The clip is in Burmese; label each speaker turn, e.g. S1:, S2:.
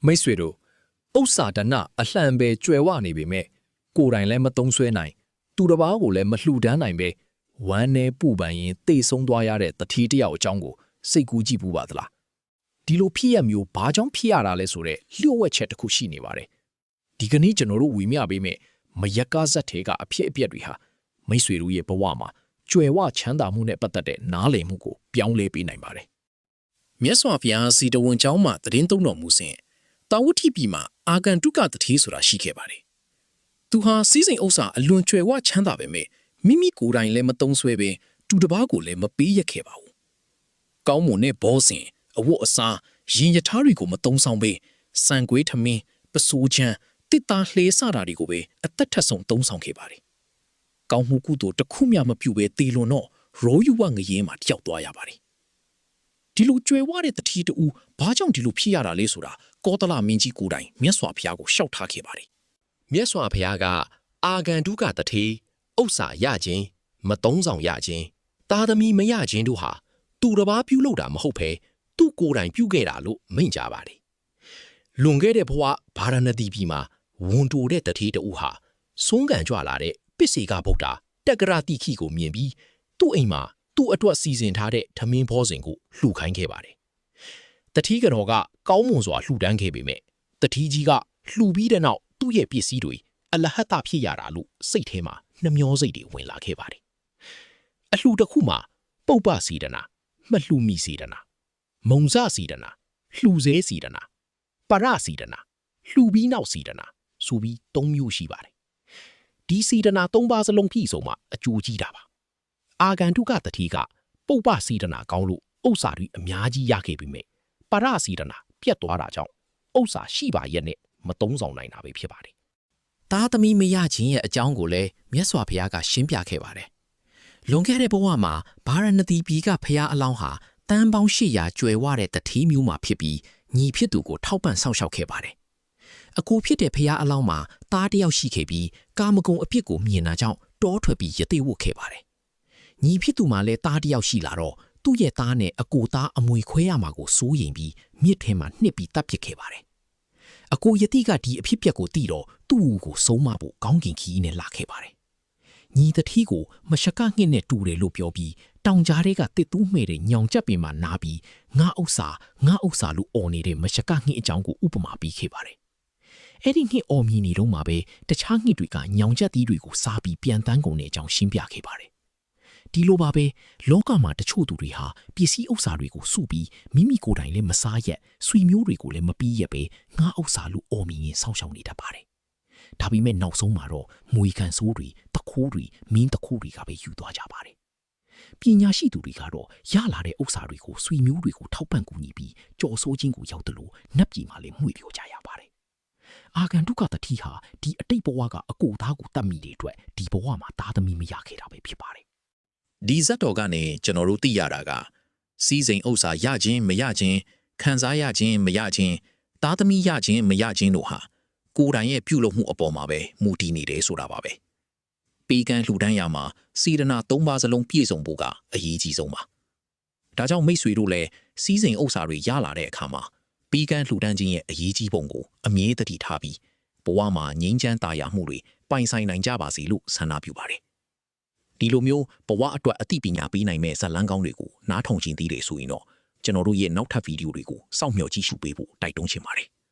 S1: မိတ်ဆွေတို့ဥစ္စာဒဏအလှန်ပဲကျွယ်ဝနေပေမဲ့ကိုယ်တိုင်လည်းမသုံးဆွဲနိုင်သူတစ်ပါးကိုလည်းမလှူဒန်းနိုင်ပဲဝမ်းနဲ့ပူပန်ရင်တေဆုံးသွားရတဲ့တတိတယောက်အကြောင်းကိုစိတ်ကူးကြည့်ပူပါသလားဒီလိုဖြစ်ရမျိုးဘာကြောင့်ဖြစ်ရတာလဲဆိုတော့လျှို့ဝှက်ချက်တစ်ခုရှိနေပါတယ်ဒီကနေ့ကျွန်တော်တို့ဝီမျှပေးမဲ့မယက်ကဇက်ထဲကအဖြစ်အပျက်တွေဟာမိတ်ဆွေတို့ရဲ့ဘဝမှာကျွယ်ဝချမ်းသာမှုနဲ့ပတ်သက်တဲ့နားလည်မှုကိုပြောင်းလဲပေးနိုင်ပါတယ်မြတ်စွာဘုရားစီတဝန်ကျောင်းမှာတည်င်းသုံးတော်မူစဉ်တာဝတိပြည်မှာအာဂန္တုကတထေးဆိုတာရှိခဲ့ပါတယ်သူဟာစီးစိမ်ဥစ္စာအလွန်ကျွယ်ဝချမ်းသာပေမဲ့မိမိကိုယ်တိုင်လည်းမသုံးဆွဲပဲသူတစ်ပါးကိုလည်းမပေးရခဲ့ပါဘူးကောင်းမွန်တဲ့ဘောဇင်အဝတ်အစားရင်ရထားတွေကိုမသုံးဆောင်ပဲစံကွေးထမင်းပစိုးချမ်းတစ်သားလှေစတာတွေကိုပဲအသက်ထက်ဆုံးသုံးဆောင်ခဲ့ပါတယ်ကောင်းမှုကုသိုလ်တစ်ခုမှမပြုဘဲတေလွန်တော့ရိုးယူဝငရင်မှာကြောက်သွားရပါတယ်ဒီလိုကြွယ်ဝတဲ့တတိတူဘာကြောင့်ဒီလိုဖြစ်ရတာလဲဆိုတာကောသလမင်းကြီးကိုယ်တိုင်မြတ်စွာဘုရားကိုရှောက်ထားခဲ့ပါတယ်မြတ်စွာဘုရားကအာဂန္တုကတထေးဥစ္စာရခြင်းမသုံးဆောင်ရခြင်းတာသမီမရခြင်းတို့ဟာသူတစ်ပါးပြုလုပ်တာမဟုတ်ဘဲသူ့ကိုယ်တိုင်ပြုခဲ့တာလို့မိန့်ကြပါတယ်လွန်ခဲ့တဲ့ဘဝဗာရာဏသီပြည်မှာဝန်တိုတဲ့တထေးတူဟာဆုံးကန်ကြွလာတဲ့ပစ္စေကဗုဒ္ဓတက္ကရာတိခိကိုမြင်ပြီးသူ့အိမ်မှာသူ့အတွက်စီစဉ်ထားတဲ့ထမင်းဘောဇင်ကိုလှူခိုင်းခဲ့ပါတယ်တတိကတော်ကကောင်းမွန်စွာလှူဒန်းခဲ့ပေမဲ့တတိကြီးကလှူပြီးတဲ့နောက်သူ့ရဲ့ပစ္စည်းတွေအလဟတဖြစ်ရတာလို့စိတ်ထဲမှာနှမျောစိတ်တွေဝင်လာခဲ့ပါတယ်အလှူတစ်ခုမှာပုပ္ပစီဒနာမလှူမိစီဒနာမုံစစီဒနာလှူစေစီဒနာပရစီဒနာလှူပြီးနောက်စီဒနာဆိုပြီး၃မျိုးရှိပါတယ်ဒီစီဒနာ၃ပါးစလုံးပြည့်စုံမှအကျိုးကြီးတာပါအာဂန္တုကတတိကပုပ္ပစီဒနာကောင်းလို့ဥစ္စာတွေအများကြီးရခဲ့ပြီမဲ့ပရစီဒနာပြတ်သွားတာကြောင့်ဥစ္စာရှိပါရဲ့နဲ့မသုံးဆောင်နိုင်တာပဲဖြစ်ပါတယ်သားသမီးမရခြင်းရဲ့အကြောင်းကိုလည်းမြတ်စွာဘုရားကရှင်းပြခဲ့ပါတယ်လွန်ခဲ့တဲ့ဘဝမှာဗာရာဏသီပြည်ကဘုရားအလောင်းဟာတန်ပေါင်း800ကျွယ်ဝတဲ့တထေးမျိုးမှာဖြစ်ပြီးညီဖြစ်သူကိုထောက်ပံ့ဆောက်ရှောက်ခဲ့ပါတယ်အကိုဖြစ်တဲ့ဘုရားအလောင်းမှာသားတစ်ယောက်ရှိခဲ့ပြီးကာမဂုဏ်အပြစ်ကိုမြင်တာကြောင့်တောထွက်ပြီးရသေးဝတ်ခဲ့ပါတယ်ညီဖြစ်သူမှာလည်းသားတစ်ယောက်ရှိလာတော့သူ့ရဲ့သားနဲ့အကိုသားအမွေခွဲရမှာကိုစိုးရိမ်ပြီးမြစ်ထဲမှာနှစ်ပြီးတပ်ပစ်ခဲ့ပါတယ်အကိုယတိကဒီအဖြစ်ပြက်ကိုသိတော့သူ့ကိုဆုံးမဖို့ကောင်းကင်ခီးနဲ့လာခဲ့ပါတယ်ညီတတိကိုမရှကငှက်နဲ့တူတယ်လို့ပြောပြီးတောင်ကြားတွေကတစ်တူးမဲ့တဲ့ညောင်ကျက်ပင်မှာနားပြီးငါဥစ္စာလို့អော်နေတဲ့မရှကငှက်အကြောင်းကိုဥပမာပေးခဲ့ပါတယ်အဲ့ဒီငှက်အော်မြည်နေတော့မှပဲတခြားငှက်တွေကညောင်ကျက်သီးတွေကိုစားပြီးပြန်တန်းကုန်တဲ့အကြောင်းရှင်းပြခဲ့ပါတယ်ဒီလိုပါပဲလောကမှာတချို့သူတွေဟာပစ္စည်းဥစ္စာတွေကိုစုပြီးမိမိကိုယ်တိုင်လည်းမစားရက်ဆွေမျိုးတွေကိုလည်းမပြီးရက်ပဲငါဥစ္စာလို့အော်မြည်ရင်ဆောင်းရှောင်နေတတ်ပါတယ်ဒါပေမဲ့နောက်ဆုံးမှာတော့မွေခံဆိုးတွေတခိုးတွေမင်းတခိုးတွေကပဲယူသွားကြပါတယ်ပညာရှိသူတွေကတော့ရလာတဲ့ဥစ္စာတွေကိုဆွေမျိုးတွေကိုထောက်ပံ့ကူညီပြီးကြော်စိုးခြင်းကိုရောက်တယ်လို့နတ်ပြည်မှာလည်းမှွေပြောကြရပါတယ်အာဂန္တုကတတိဟာဒီအတိတ်ဘဝကအကိုသားကိုတတ်မိတဲ့အတွက်ဒီဘဝမှာသားသမီးမရခဲ့တာပဲဖြစ်ပါတယ်ဒီဇတ်တော်ကနေကျွန်တော်တို့သိရတာကစီးစိမ်ဥစ္စာရခြင်းမရခြင်းခံစားရခြင်းမရခြင်းသားသမီးရခြင်းမရခြင်းတို့ဟာကိုယ်တိုင်ရဲ့ပြုလုပ်မှုအပေါ်မှာပဲမူတည်နေတယ်ဆိုတာပါပဲပေးကမ်းလှူဒန်းရမှာစေတနာ၃ပါးစလုံးပြည့်စုံဖို့ကအရေးကြီးဆုံးပါဒါကြောင့်မိတ်ဆွေတို့လည်းစီးစိမ်ဥစ္စာတွေရလာတဲ့အခါမှာပေးကမ်းလှူဒန်းခြင်းရဲ့အရေးကြီးပုံကိုအမြဲတည်းထားပြီးဘဝမှာငြိမ်းချမ်းသာယာမှုတွေပိုင်ဆိုင်နိုင်ကြပါစေလို့ဆန္ဒပြုပါတယ်ဒီလိုမျိုးဘဝအတွက်အသိပညာပေးနိုင်မဲ့ဇာတ်လမ်းကောင်းတွေကိုနားထောင်ခြင်းသေးတယ်ဆိုရင်တော့ကျွန်တော်တို့ရဲ့နောက်ထပ်ဗီဒီယိုတွေကိုစောင့်မျှော်ကြည့်ရှုပေးဖို့တိုက်တွန်းချင်ပါတယ်